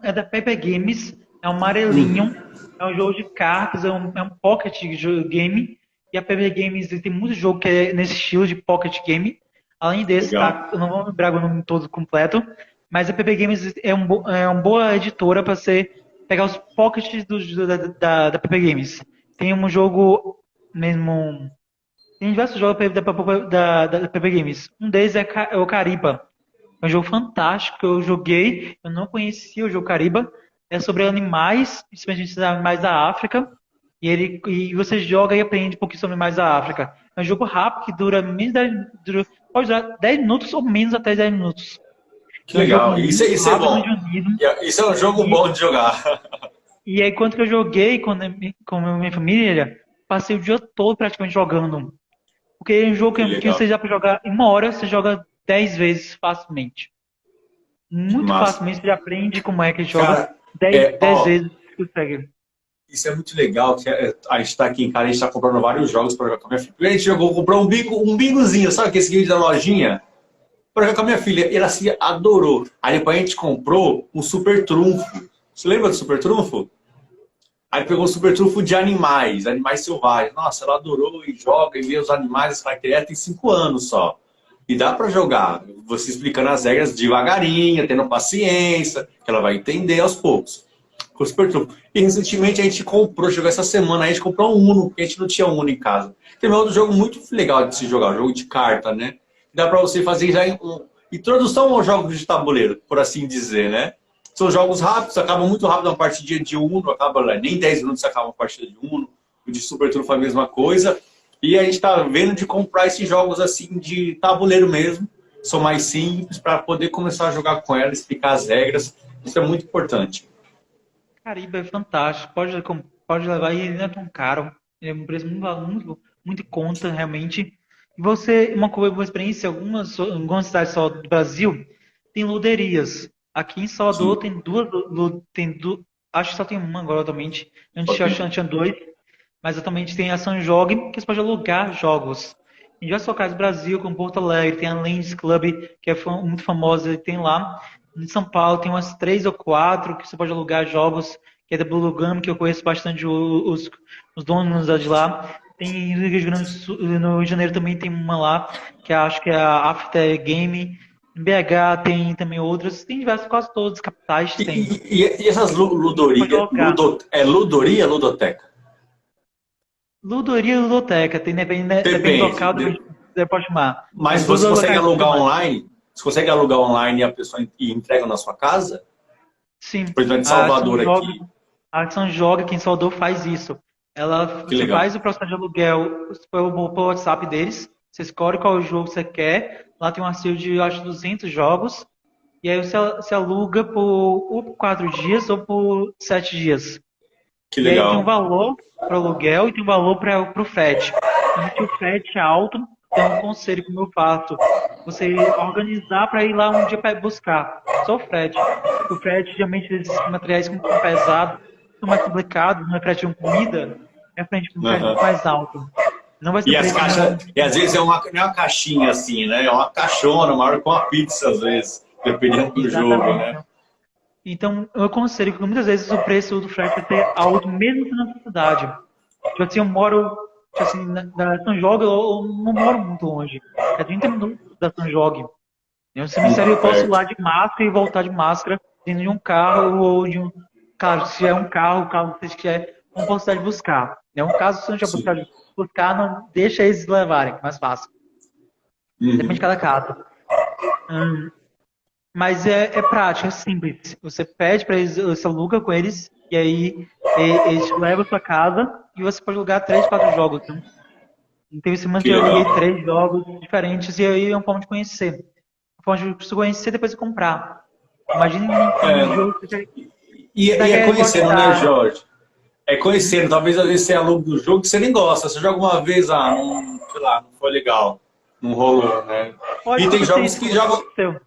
É da Pepe Games. É um amarelinho. É um jogo de cartas. É um pocket game. E a Pepe Games tem muito jogo que é nesse estilo de pocket game. Além desse, tá? Eu não vou lembrar o nome todo completo. Mas a PP Games é uma boa editora para você pegar os pockets da PP Games. Tem um jogo mesmo. Tem diversos jogos da PP Games. Um deles é o Cariba. É um jogo fantástico que eu joguei. Eu não conhecia o jogo Cariba. É sobre animais, principalmente os animais da África. E você joga e aprende um pouquinho sobre animais da África. É um jogo rápido que dura pode durar 10 minutos ou menos até 10 minutos. Que É um jogo legal. muito Isso é rápido, bom. muito unido. Isso é um jogo bom de jogar. E aí, quando que eu joguei com a minha família, passei o dia todo praticamente jogando. Porque é um jogo Que que legal. você já para jogar em 1 hora, você joga 10 vezes facilmente. Que Muito massa. facilmente você aprende como é que joga Cara, 10 ó, vezes você consegue. isso é muito legal, que a gente tá aqui em casa, a gente tá comprando vários jogos para jogar com a minha filha. A gente comprou um bingozinho, sabe aquele game da lojinha? Para jogar com a minha filha. E ela assim, adorou. Aí depois a gente comprou um super trunfo. Você lembra do super trunfo? Aí pegou um super trunfo de animais selvagens. Nossa, ela adorou e joga e vê os animais, as características, tem 5 anos só. E dá para jogar, você explicando as regras devagarinho, tendo paciência, que ela vai entender aos poucos. Com o super trunfo. E recentemente a gente comprou, chegou essa semana, a gente comprou um Uno, porque a gente não tinha Uno em casa. Tem um outro jogo muito legal de se jogar, um jogo de carta, né? Dá para você fazer já introdução aos jogos de tabuleiro, por assim dizer, né? São jogos rápidos, acabam muito rápido uma partida de Uno, acaba nem 10 minutos acaba uma partida de Uno, o de Super Trunfo é a mesma coisa. E a gente está vendo de comprar esses jogos assim de tabuleiro mesmo, são mais simples, para poder começar a jogar com ela, explicar as regras, isso é muito importante. Caribe é fantástico, pode levar e ele não é tão caro. Ele é um preço muito em conta, realmente. E você, uma experiência, algumas cidades só do Brasil tem loderias. Aqui em Salvador Sim, tem acho que só tem uma agora atualmente. Antes eu ok. achava que tinha dois, mas atualmente tem a São Jogue, que você pode alugar jogos. Em diversos locais do Brasil, como Porto Alegre, tem a Lens Club, que é muito famosa, e tem lá. Em São Paulo tem umas 3 ou 4 que você pode alugar jogos, que é da Blue Gum, que eu conheço bastante os donos de lá. Tem no Rio Grande do Sul, no Rio de Janeiro também tem uma lá, que acho que é a After Game. Em BH tem também outras. Tem diversos, quase todas as capitais tem. E essas Pode ludorias, alugar. é ludoria, ludoteca? Ludoria e ludoteca, depende do Depende. local, pode chamar. Mas As duas você consegue locais são alugar chamadas. online? Você consegue alugar online e a pessoa entrega na sua casa? Sim, Por exemplo, de a Ação Salvador Joga, aqui. a Ação Joga aqui em Salvador faz isso. Que Você legal. faz o processo de aluguel pelo WhatsApp deles, você escolhe qual jogo você quer, lá tem um arquivo de, acho, 200 jogos, e aí você aluga ou por 4 dias ou por 7 dias. Que E aí tem um legal. valor para o aluguel e tem um valor para o frete. Se o frete é alto, tem um conselho que eu faço. Você organizar para ir lá um dia para buscar. Só o frete. O frete, geralmente, esses materiais que são pesados, são mais complicados, não é frete de uma comida, é frete de um frete Aham. muito mais alto. Não vai ser E as preço de caixas, uma. e às vezes não é uma caixinha assim, né? É uma caixona, maior que uma pizza, às vezes, dependendo do jogo, Exatamente. né? Então, eu aconselho que muitas vezes o preço do frete vai ser alto, mesmo sendo na sua cidade. Tipo assim, eu moro, tipo assim, na São Jorge, eu não moro muito longe. É 30 minutos da São Jorge. Se me disser, eu posso ir Perto. lá de máscara e voltar de máscara dentro de um carro ou de um. Claro, se é um carro, o carro que você quer, não posso de buscar. É um caso, se não tiver Sim. possibilidade de buscar, não deixa eles levarem, que é mais fácil. Depende de Uhum. cada caso. Mas é prático, é simples. Você pede para eles, você aluga com eles, e aí eles levam a sua casa e você pode alugar 3, 4 jogos. Então, esse momento Que eu aluguei legal. 3 jogos diferentes e aí é uma forma de conhecer. Uma forma de você conhecer e depois de comprar. Imagine um É, jogo que e você é quer conhecendo, né, gostar. Jorge? É conhecendo. Talvez às vezes você aluga do jogo que você nem gosta. Você joga uma vez, não, sei lá, não foi legal. Não rolou, né? Pode E tem acontecer jogos isso com que você. jogam.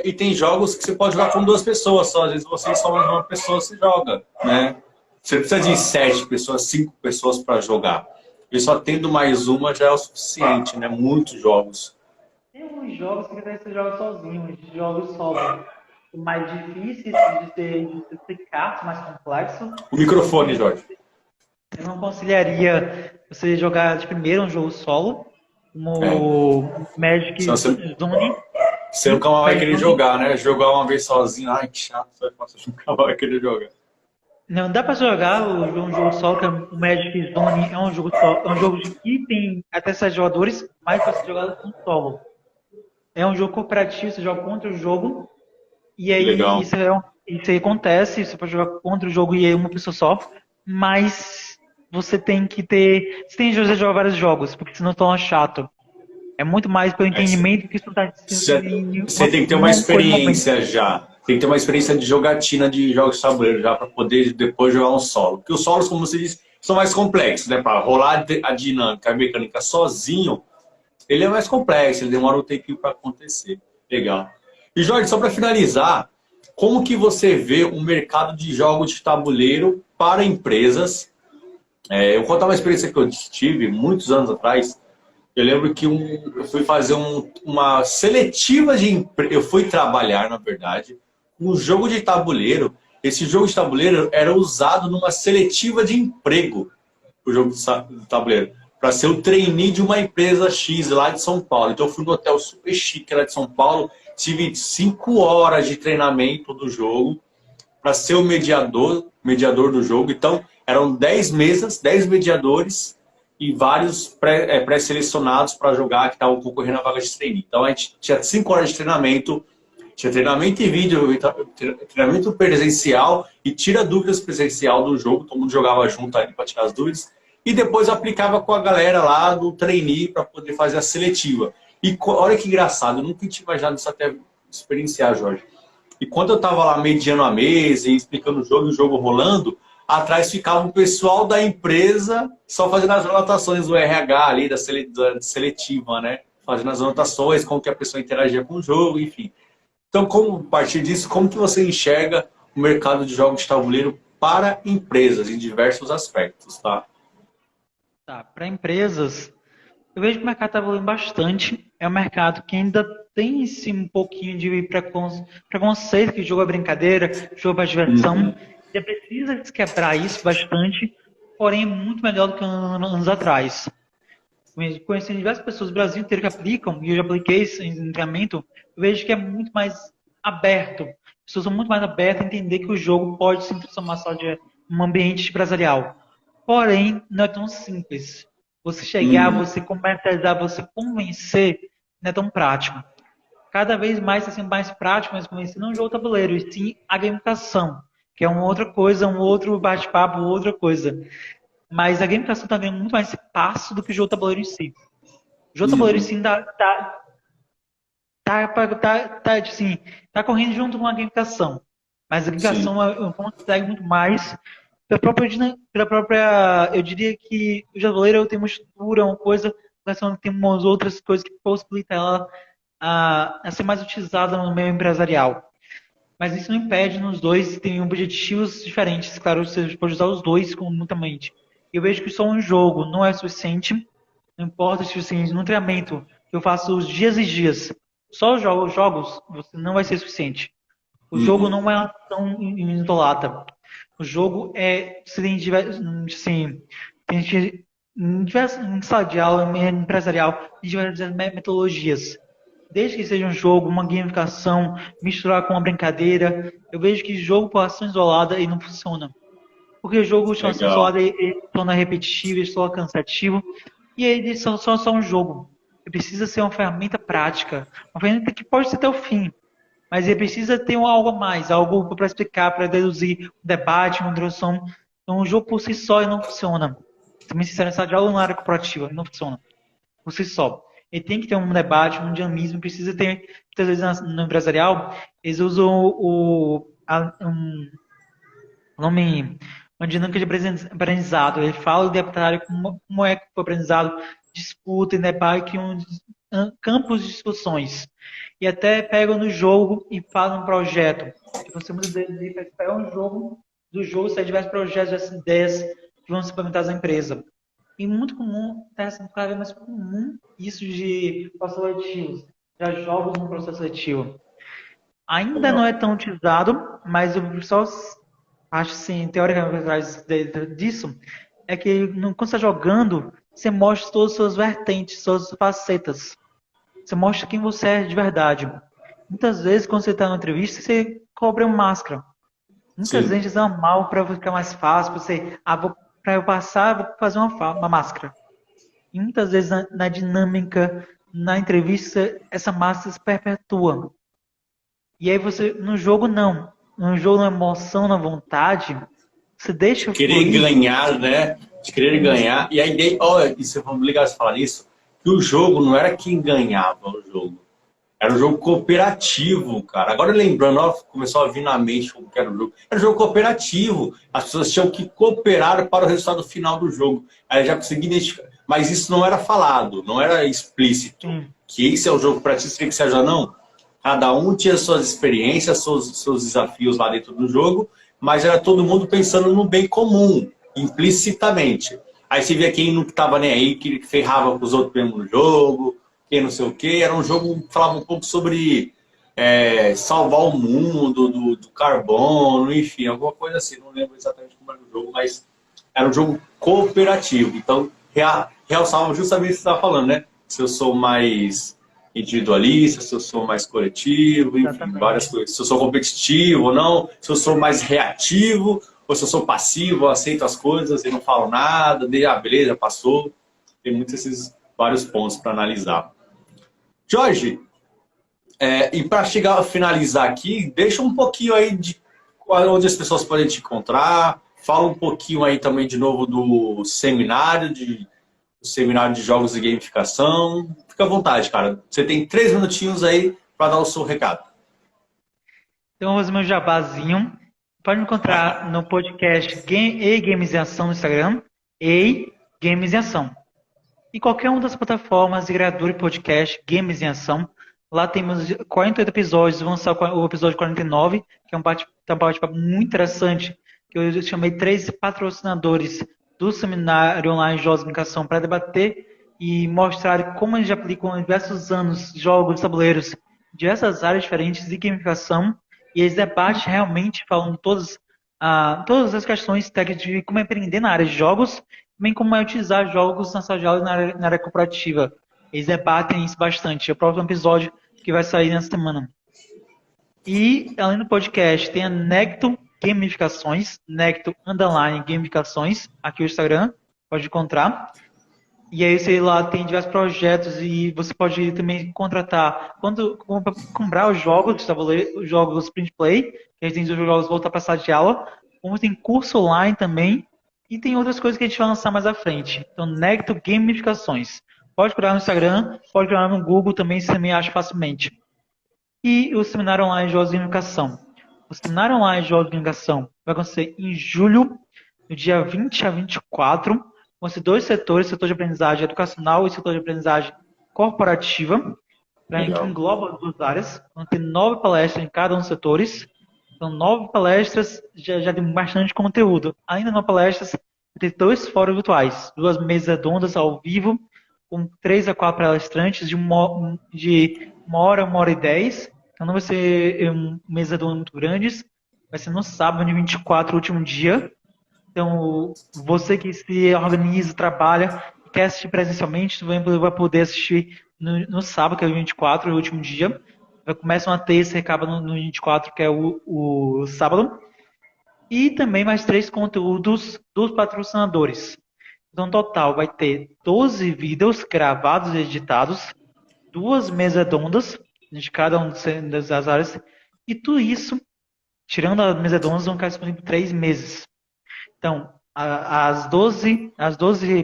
E tem jogos que você pode jogar com 2 pessoas só. Às vezes você só mais uma pessoa se joga, né? Você não precisa de 7 pessoas, 5 pessoas para jogar. E só tendo mais uma já é o suficiente, né? Muitos jogos. Tem alguns jogos que você joga sozinho, jogos solo. Mais difíceis de ser cartas, mais complexos. O microfone, Jorge. Eu não aconselharia você jogar de primeiro um jogo solo, É. como Senão Magic Zone. você nunca mais vai Magic querer Zone. jogar, né? Jogar uma vez sozinho, ai, que chato, você nunca mais vai querer jogar. Não dá pra jogar um jogo solo, que é o Magic Zone é um jogo solo, é um jogo que tem até 7 jogadores, mas para ser jogado com solo. É um jogo cooperativo, você joga contra o jogo, e Que aí legal. isso aí acontece, você pode jogar contra o jogo e aí uma pessoa só, mas você tem que ter. Você tem que jogar vários jogos, porque senão torna chato. É muito mais pelo entendimento que isso está Você tem que ter uma experiência já. Tem que ter uma experiência de jogatina de jogos de tabuleiro já para poder depois jogar um solo. Porque os solos, como você disse, são mais complexos, né? Para rolar a dinâmica, a mecânica sozinho, ele é mais complexo, ele demora um tempinho para acontecer. Legal. E Jorge, só para finalizar, como que você vê o mercado de jogos de tabuleiro para empresas? Eu vou contar uma experiência que eu tive muitos anos atrás. Eu lembro que eu fui fazer uma seletiva de eu fui trabalhar, na verdade, um jogo de tabuleiro. Esse jogo de tabuleiro era usado numa seletiva de emprego, o jogo de tabuleiro, para ser o trainee de uma empresa X lá de São Paulo. Então eu fui no hotel super chique lá de São Paulo, tive 5 horas de treinamento do jogo para ser o mediador do jogo. Então eram 10 mesas, 10 mediadores e vários pré-selecionados para jogar que estavam concorrendo à vaga de trainee. Então a gente tinha 5 horas de treinamento, tinha treinamento em vídeo, treinamento presencial e tira dúvidas presencial do jogo, todo mundo jogava junto ali para tirar as dúvidas, e depois aplicava com a galera lá do trainee para poder fazer a seletiva. E olha que engraçado, eu nunca tinha imaginado isso até experienciar, Jorge. E quando eu estava lá mediando a mesa e explicando o jogo rolando, atrás ficava o pessoal da empresa só fazendo as anotações do RH ali, da seletiva, né? Fazendo as anotações, como que a pessoa interagia com o jogo, enfim. Então, a partir disso, como que você enxerga o mercado de jogos de tabuleiro para empresas, em diversos aspectos, tá? Tá, para empresas, eu vejo que o mercado está evoluindo bastante. É um mercado que ainda tem sim, um pouquinho de preconceito, que jogo é brincadeira, jogo é diversão. Já precisa se quebrar isso bastante, porém é muito melhor do que anos atrás. Conhecendo diversas pessoas do Brasil inteiro que aplicam, e eu já apliquei isso em treinamento, eu vejo que é muito mais aberto. As pessoas são muito mais abertas a entender que o jogo pode se transformar só de um ambiente empresarial. Porém, não é tão simples. Você chegar, você comercializar, você convencer, não é tão prático. Cada vez mais está sendo mais prático, mas convencer não o jogo tabuleiro, e sim a gamificação, que é uma outra coisa, um outro bate-papo, outra coisa. Mas a gamificação está vendo muito mais espaço do que o jogo tabuleiro em si. O jogo tabuleiro em si tá correndo junto com a gamificação. Mas a gamificação consegue muito mais pela própria, eu diria que o jogo tabuleiro tem uma estrutura, uma coisa, tem umas outras coisas que possibilitam ela a ser mais utilizada no meio empresarial. Mas isso não impede nos dois terem objetivos diferentes. Claro, você pode usar os dois conjuntamente. Eu vejo que só um jogo não é suficiente. Não importa se assim, no treinamento que eu faço os dias e dias, só os jogos, você não vai ser suficiente. O jogo não é tão isolada. O jogo tem diversas sala de aula empresarial, diversas metodologias. Desde que seja um jogo, uma gamificação, misturar com uma brincadeira, eu vejo que jogo por ação isolada ele não funciona. Porque o jogo de ação isolada ele torna repetitivo, ele se torna cansativo, e ele só um jogo. Ele precisa ser uma ferramenta prática, uma ferramenta que pode ser até o fim, mas ele precisa ter algo a mais, algo para explicar, para deduzir um debate, uma introdução. Então o jogo por si só ele não funciona. Também se sincero, de aula na área corporativa, ele não funciona por si só. Ele tem que ter um debate, um dinamismo, precisa ter, muitas vezes no empresarial, eles usam uma dinâmica de aprendizado. Ele fala do deputário como é que foi aprendizado, disputa e debate, campos de discussões. E até pegam no jogo e fazem um projeto. Que você muitas vezes pega um jogo, do jogo sai diversos projetos, diversas ideias que vão ser implementadas na empresa. E muito comum, está sendo cada vez mais comum isso de processos seletivos, já jogos no processo seletivo. Ainda não é tão utilizado, mas o pessoal acho assim, teoricamente atrás disso, é que quando você está jogando, você mostra todas as suas vertentes, todas as suas facetas. Você mostra quem você é de verdade. Muitas vezes, quando você está numa entrevista, você cobra uma máscara. Muitas vezes é mal para ficar mais fácil, para eu passar, vou fazer uma máscara. E muitas vezes na dinâmica, na entrevista, essa máscara se perpetua. E aí você, no jogo não. No jogo, na emoção, na vontade, você deixa querer ganhar, né? De querer ganhar. E a ideia, e você vamos ligar a falar nisso, que o jogo não era quem ganhava o jogo. Era um jogo cooperativo, cara. Agora lembrando, ó, começou a vir na mente como que era o jogo. Era um jogo cooperativo. As pessoas tinham que cooperar para o resultado final do jogo. Aí eu já consegui identificar. Mas isso não era falado, não era explícito. Que esse é o jogo para ti, você tem que se ajudar, não. Cada um tinha suas experiências, seus desafios lá dentro do jogo, mas era todo mundo pensando no bem comum, implicitamente. Aí você via quem não estava nem aí, que ferrava com os outros mesmo no jogo, quem não sei o quê. Era um jogo que falava um pouco sobre salvar o mundo do carbono, enfim, alguma coisa assim. Não lembro exatamente como era o jogo, mas era um jogo cooperativo. Então, realçava justamente o que você estava falando, né? Se eu sou mais individualista, se eu sou mais coletivo, enfim, Exatamente. várias coisas. Se eu sou competitivo ou não, se eu sou mais reativo, ou se eu sou passivo, eu aceito as coisas e não falo nada, beleza, passou. Tem muitos esses vários pontos para analisar. Jorge, e para chegar a finalizar aqui, deixa um pouquinho aí de onde as pessoas podem te encontrar, fala um pouquinho aí também de novo do seminário de jogos e gamificação. Fica à vontade, cara. Você tem 3 minutinhos aí para dar o seu recado. Então, vou fazer meu jabazinho. Pode me encontrar no podcast Games em Ação no Instagram, Games em Ação. E qualquer uma das plataformas de criador de podcast Games em Ação. Lá temos 48 episódios, vamos lançar o episódio 49, que é um bate-papo muito interessante, que eu chamei 3 patrocinadores do seminário online de jogos de comunicação para debater e mostrar como eles aplicam em diversos anos jogos de tabuleiros, diversas áreas diferentes de gamificação, e eles debatem realmente, falam todas as questões técnicas de como empreender na área de jogos, também como é utilizar jogos na sala de aula e na área corporativa. Eles debatem isso bastante. É o próximo episódio que vai sair nessa semana. E, além do podcast, tem a Necto Gamificações, Necto _ Gamificações, aqui no Instagram, pode encontrar. E aí você lá tem diversos projetos e você pode também contratar, quando comprar os jogos, os jogos print play, que a gente tem os jogos voltar para a sala de aula, como tem curso online também, e tem outras coisas que a gente vai lançar mais à frente. Então, Necto Gamificações. Pode procurar no Instagram, pode procurar no Google também, você também acha facilmente. E o Seminário Online de Jogos de Gamificação. O Seminário Online de Jogos de Gamificação vai acontecer em julho, no dia 20 a 24. Vão ser 2 setores, setor de aprendizagem educacional e setor de aprendizagem corporativa, que engloba as 2 áreas. Vão ter 9 palestras em cada um dos setores. São 9 palestras, já tem bastante conteúdo. Ainda não palestras, vai ter 2 fóruns virtuais, 2 mesas redondas ao vivo, com 3 a 4 palestrantes de 1 hora, 1 hora e 10. Então não vai ser mesa redonda muito grandes. Vai ser no sábado, dia 24, último dia. Então, você que se organiza, trabalha, quer assistir presencialmente, vai poder assistir no sábado, que é o 24, o último dia. Começa uma terça e acaba no 24, que é o sábado. E também mais 3 conteúdos dos patrocinadores. Então, no total, vai ter 12 vídeos gravados e editados, 2 mesas redondas de cada uma das áreas. E tudo isso, tirando as mesas redondas, vão ficar disponíveis por 3 meses. Então, as 12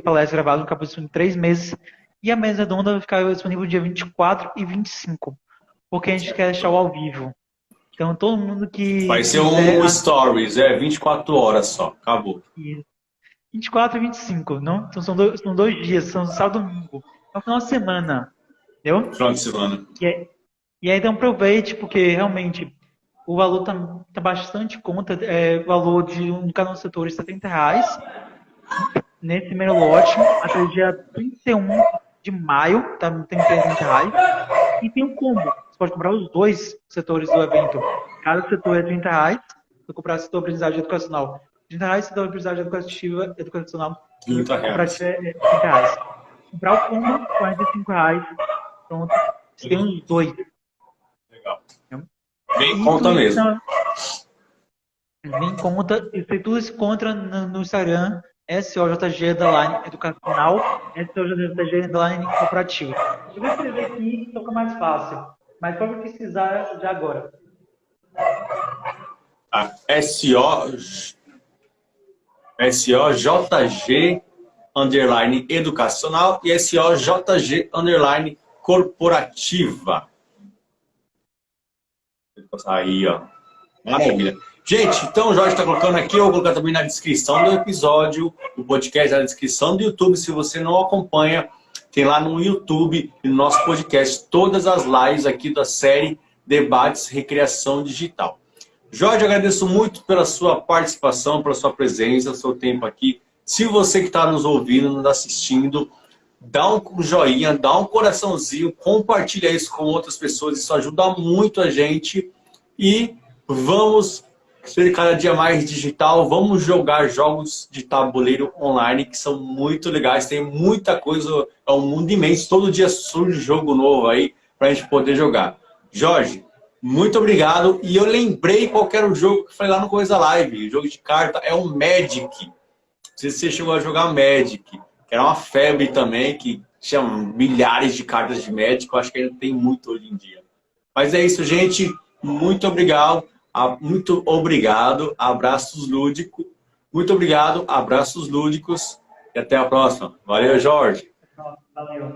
palestras gravadas vão ficar disponíveis por 3 meses. E a mesa redonda vai ficar disponível dia 24 e 25. Porque a gente quer deixar o ao vivo. Então, todo mundo que... Vai ser um stories, 24 horas só, acabou. 24 e 25, não? Então, são 2 dias, são sábado e domingo. É o final de semana, entendeu? Final de semana. E aí, então, aproveite, porque realmente o valor tá bastante conta. O valor de cada um dos setores R$ 70 nesse primeiro lote, até o dia 31 de maio, tá, tem R$ 30. E tem um combo. Você pode comprar os 2 setores do evento. Cada setor é R$ 30. Você comprar o setor de aprendizagem educacional R$ 30, setor de aprendizagem educacional R$ 30. R$ 30. Comprar o combo, R$ 45. Pronto. Você tem os 2. Legal. Bem conta mesmo. Bem conta. E tudo se encontra no Instagram, SOJG Educacional, SOJG Corporativo. Eu vou escrever aqui, fica mais fácil. Mas pode precisar já agora. SOJG underline educacional e SOJG underline corporativa. Aí, ó. Maravilha. Gente, então o Jorge está colocando aqui, eu vou colocar também na descrição do episódio, o podcast na descrição do YouTube. Se você não acompanha, tem lá no YouTube e no nosso podcast todas as lives aqui da série Debates Recreação Digital. Jorge, agradeço muito pela sua participação, pela sua presença, seu tempo aqui. Se você que está nos ouvindo, nos assistindo, dá um joinha, dá um coraçãozinho, compartilha isso com outras pessoas, isso ajuda muito a gente. E vamos ser cada dia mais digital, vamos jogar jogos de tabuleiro online que são muito legais, tem muita coisa, é um mundo imenso, todo dia surge jogo novo aí para a gente poder jogar. Jorge, muito obrigado, e eu lembrei qual era o jogo que foi lá no começo da live, o jogo de carta é o Magic, não sei se você chegou a jogar Magic, que era uma febre também, que tinha milhares de cartas de Magic, eu acho que ainda tem muito hoje em dia. Mas é isso, gente, muito obrigado. Muito obrigado, abraços lúdicos. Muito obrigado, abraços lúdicos. E até a próxima. Valeu, Jorge. Valeu.